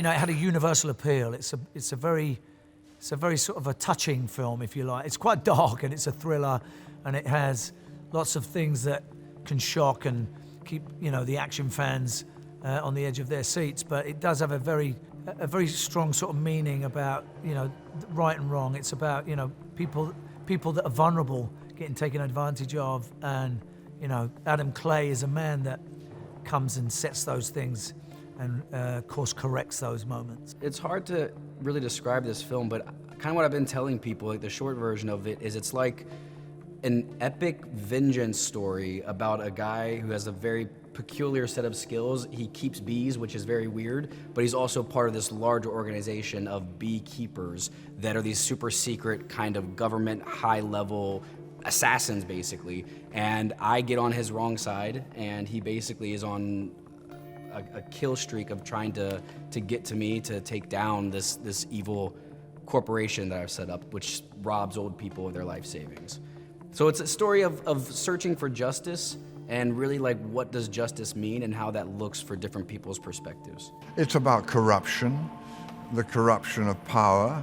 it had a universal appeal. It's a very sort of a touching film, if you like. It's quite dark and it's a thriller, and it has lots of things that can shock and keep the action fans on the edge of their seats. But it does have a very strong sort of meaning about right and wrong. It's about people that are vulnerable getting taken advantage of, and Adam Clay is a man that comes and sets those things and course corrects those moments. It's hard to really describe this film, but kind of what I've been telling people, like the short version of it, is it's like an epic vengeance story about a guy who has a very peculiar set of skills. He keeps bees, which is very weird, but he's also part of this larger organization of beekeepers that are these super secret kind of government high-level assassins, basically. And I get on his wrong side, and he basically is on a kill streak of trying to get to me to take down this evil corporation that I've set up, which robs old people of their life savings. So it's a story of searching for justice, and really like what does justice mean and how that looks for different people's perspectives. It's about corruption, the corruption of power,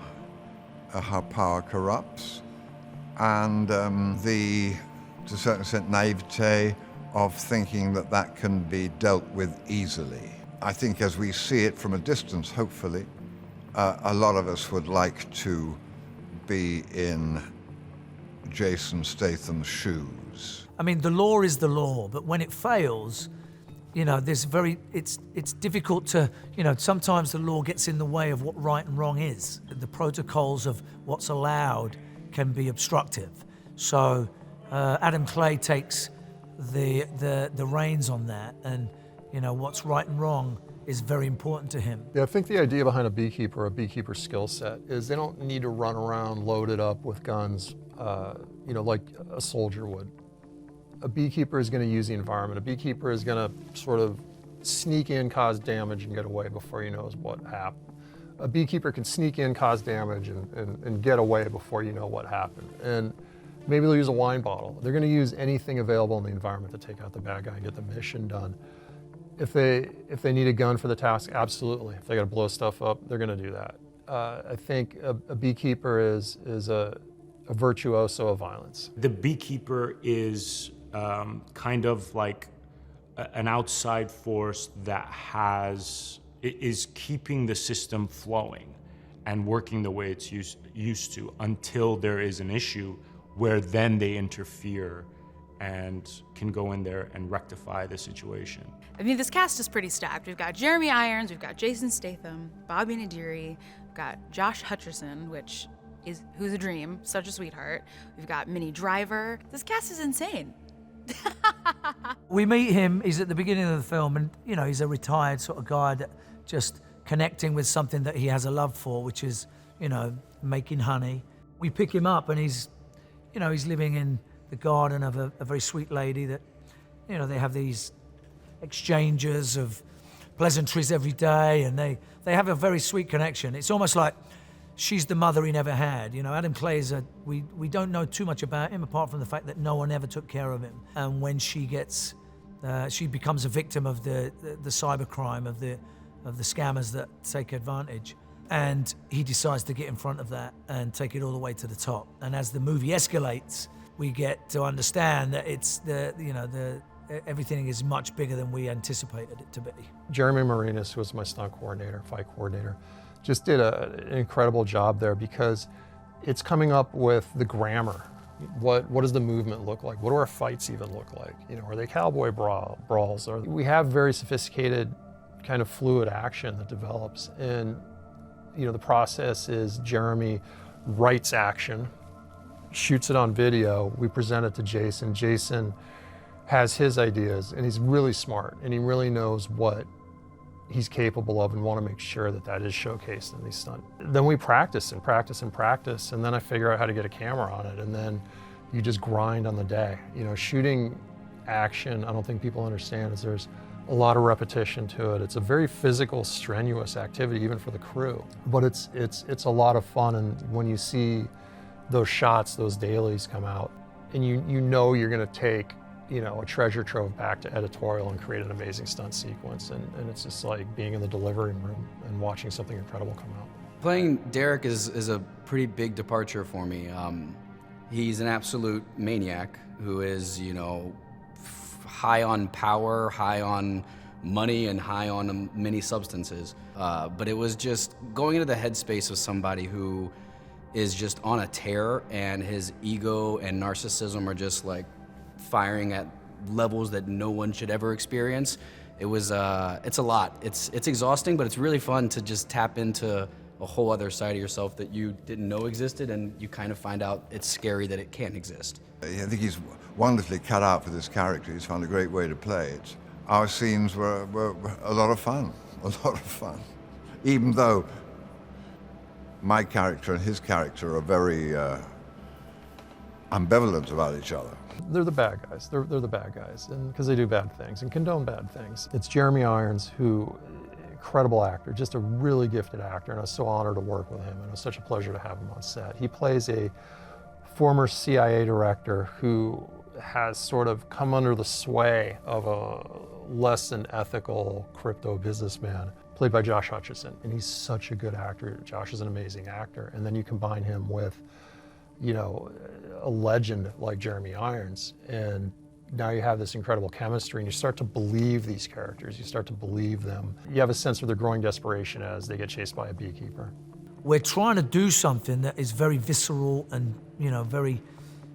how power corrupts, and to a certain extent, naivete of thinking that can be dealt with easily. I think as we see it from a distance, hopefully, a lot of us would like to be in Jason Statham's shoes. I mean, the law is the law, but when it fails, it's difficult to, sometimes the law gets in the way of what right and wrong is. The protocols of what's allowed can be obstructive. So Adam Clay takes the reins on that, and what's right and wrong is very important to him. Yeah, I think the idea behind a beekeeper skill set is they don't need to run around loaded up with guns, like a soldier would. A beekeeper is going to use the environment. A beekeeper is going to sort of sneak in, cause damage, and get away before he knows what happened. A beekeeper can sneak in, cause damage, and get away before you know what happened. And maybe they'll use a wine bottle. They're going to use anything available in the environment to take out the bad guy and get the mission done. If they need a gun for the task, absolutely. If they got to blow stuff up, they're going to do that. I think a beekeeper is a virtuoso of violence. The beekeeper is kind of like an outside force that is keeping the system flowing and working the way it's used to until there is an issue, where then they interfere and can go in there and rectify the situation. I mean, this cast is pretty stacked. We've got Jeremy Irons, we've got Jason Statham, Bobby Nadiri, we've got Josh Hutcherson, who's a dream, such a sweetheart. We've got Minnie Driver. This cast is insane. We meet him, he's at the beginning of the film, and he's a retired sort of guy that just connecting with something that he has a love for, which is, making honey. We pick him up, and he's living in the garden of a very sweet lady that, they have these exchanges of pleasantries every day, and they have a very sweet connection. It's almost like she's the mother he never had. Adam Clay we don't know too much about him apart from the fact that no one ever took care of him. And when she becomes a victim of the cybercrime, of the scammers that take advantage. And he decides to get in front of that and take it all the way to the top. And as the movie escalates, we get to understand that it's everything is much bigger than we anticipated it to be. Jeremy Marinas, who was my stunt coordinator, fight coordinator, just did an incredible job there, because it's coming up with the grammar. What does the movement look like? What do our fights even look like? Are they cowboy brawls? We have very sophisticated kind of fluid action that develops. And the process is Jeremy writes action, shoots it on video, we present it to Jason. Jason has his ideas, and he's really smart, and he really knows what he's capable of, and want to make sure that is showcased in these stunts. Then we practice and practice and practice, and then I figure out how to get a camera on it, and then you just grind on the day. shooting action, I don't think people understand, is there's a lot of repetition to it. It's a very physical, strenuous activity, even for the crew. But it's a lot of fun, and when you see those shots, those dailies come out, and you know you're going to take you know, a treasure trove back to editorial and create an amazing stunt sequence. And it's just like being in the delivery room and watching something incredible come out. Playing Derek is a pretty big departure for me. He's an absolute maniac who is, you know, high on power, high on money, and high on many substances. But it was just going into the headspace of somebody who is just on a tear, and his ego and narcissism are just like firing at levels that no one should ever experience. It was, it's a lot. It's exhausting, but it's really fun to just tap into a whole other side of yourself that you didn't know existed, and you kind of find out it's scary that it can't exist. I think he's wonderfully cut out for this character. He's found a great way to play it. Our scenes were a lot of fun, a lot of fun. Even though my character and his character are very ambivalent about each other. They're the bad guys. They're the bad guys, and because they do bad things and condone bad things. It's Jeremy Irons, who, incredible actor, just a really gifted actor, and I was so honored to work with him, and it was such a pleasure to have him on set. He plays a former CIA director who has sort of come under the sway of a less than ethical crypto businessman, played by Josh Hutcherson, and he's such a good actor. Josh is an amazing actor, and then you combine him with, you know, a legend like Jeremy Irons, and now you have this incredible chemistry, and you start to believe these characters. You start to believe them. You have a sense of their growing desperation as they get chased by a beekeeper. We're trying to do something that is very visceral and, you know, very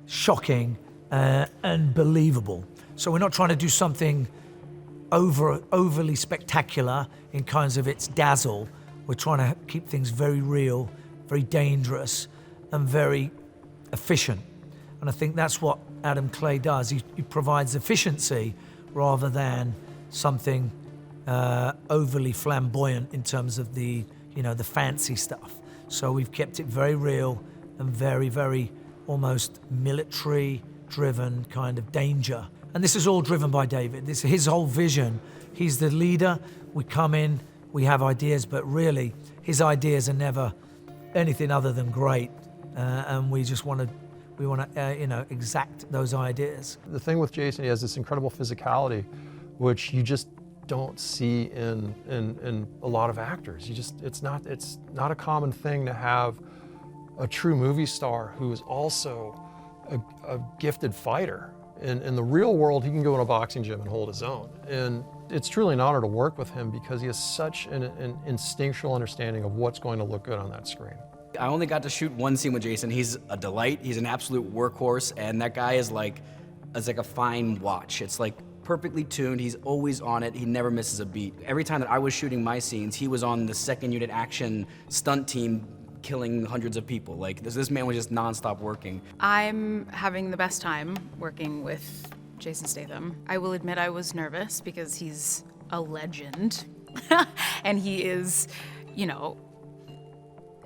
shocking and believable. So we're not trying to do something overly spectacular in kinds of its dazzle. We're trying to keep things very real, very dangerous, and very efficient. And I think that's what Adam Clay does. He provides efficiency rather than something overly flamboyant in terms of the, you know, the fancy stuff. So we've kept it very real and very, very almost military-driven kind of danger. And this is all driven by David. This is his whole vision. He's the leader. We come in, we have ideas, but really his ideas are never anything other than great. And we just want to, you know, exact those ideas. The thing with Jason, he has this incredible physicality, which you just don't see in a lot of actors. It's not a common thing to have a true movie star who is also a gifted fighter. In the real world, he can go in a boxing gym and hold his own. And it's truly an honor to work with him because he has such an instinctual understanding of what's going to look good on that screen. I only got to shoot one scene with Jason. He's a delight. He's an absolute workhorse, and that guy is like a fine watch. It's like perfectly tuned. He's always on it. He never misses a beat. Every time that I was shooting my scenes, he was on the second unit action stunt team killing hundreds of people. Like this man was just nonstop working. I'm having the best time working with Jason Statham. I will admit I was nervous because he's a legend and he is, you know,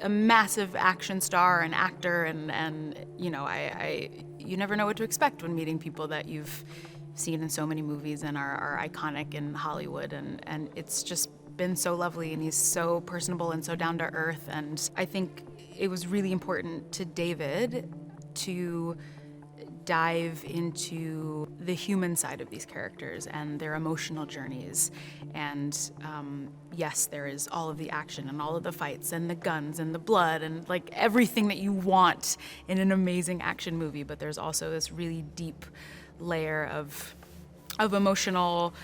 a massive action star and actor, and you know, you never know what to expect when meeting people that you've seen in so many movies and are iconic in Hollywood, and it's just been so lovely, and he's so personable and so down to earth. And I think it was really important to David to dive into the human side of these characters and their emotional journeys. And yes, there is all of the action and all of the fights and the guns and the blood and like everything that you want in an amazing action movie, but there's also this really deep layer of emotional,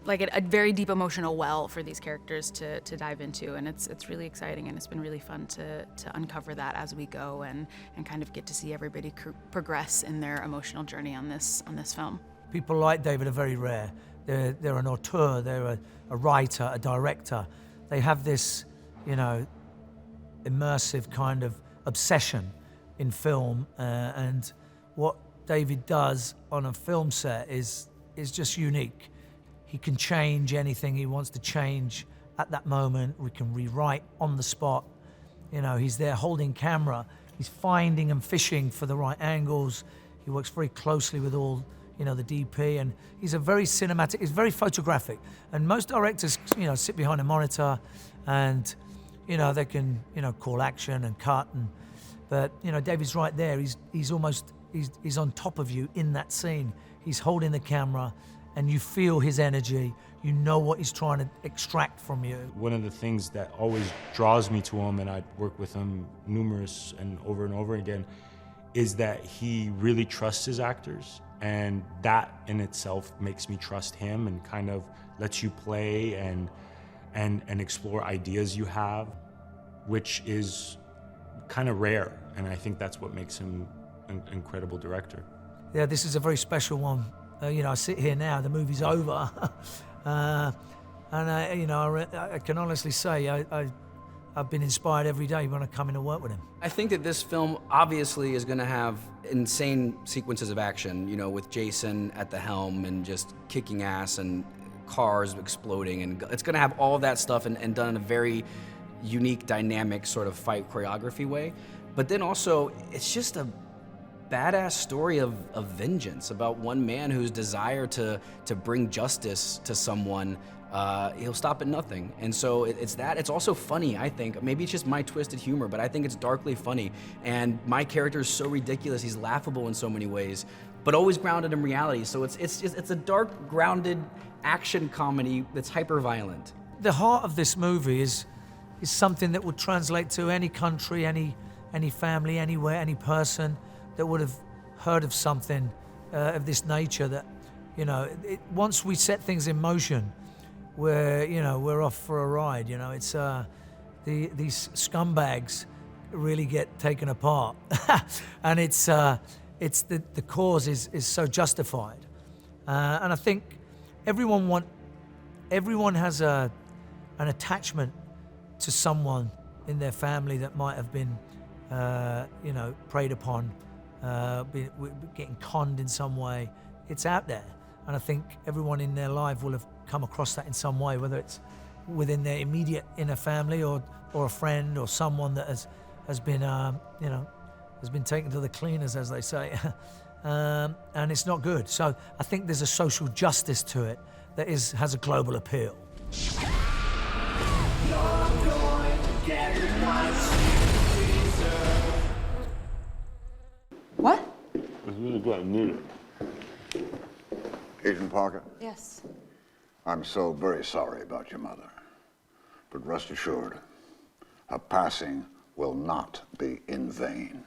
like a very deep emotional well for these characters to dive into, and it's really exciting, and it's been really fun to uncover that as we go and kind of get to see everybody progress in their emotional journey on this film. People like David are very rare. They're an auteur, they're a writer, a director. They have this, you know, immersive kind of obsession in film, and what David does on a film set is just unique. He can change anything he wants to change at that moment. We can rewrite on the spot. You know, he's there holding camera. He's finding and fishing for the right angles. He works very closely with all, you know, the DP, and he's a very cinematic, he's very photographic. And most directors, you know, sit behind a monitor and, you know, they can, you know, call action and cut, but, you know, David's right there. He's almost, he's on top of you in that scene. He's holding the camera, and you feel his energy. You know what he's trying to extract from you. One of the things that always draws me to him, and I work with him numerous and over again, is that he really trusts his actors. And that in itself makes me trust him and kind of lets you play and explore ideas you have, which is kind of rare. And I think that's what makes him an incredible director. Yeah, this is a very special one. You know, I sit here now, the movie's over. You know, I can honestly say I've been inspired every day when I come in to work with him. I think that this film obviously is going to have insane sequences of action, you know, with Jason at the helm and just kicking ass and cars exploding, and it's going to have all of that stuff and done in a very unique, dynamic sort of fight choreography way. But then also, it's just a badass story of vengeance about one man whose desire to bring justice to someone. He'll stop at nothing. And so it's that. It's also funny, I think. Maybe it's just my twisted humor, but I think it's darkly funny. And my character is so ridiculous. He's laughable in so many ways, but always grounded in reality. So it's a dark, grounded action comedy that's hyper violent. The heart of this movie is something that would translate to any country, any family, anywhere, any person that would have heard of something of this nature. That, you know, once we set things in motion, we're off for a ride. You know, it's these scumbags really get taken apart, and it's the cause is so justified, and I think everyone has an attachment to someone in their family that might have been preyed upon, getting conned in some way. It's out there, and I think everyone in their life will have come across that in some way, whether it's within their immediate inner family or a friend or someone that has been taken to the cleaners, as they say, and it's not good. So I think there's a social justice to it that has a global appeal. What? It's really good. I need it. Agent Parker, Yes. I'm so very sorry about your mother. But rest assured, her passing will not be in vain.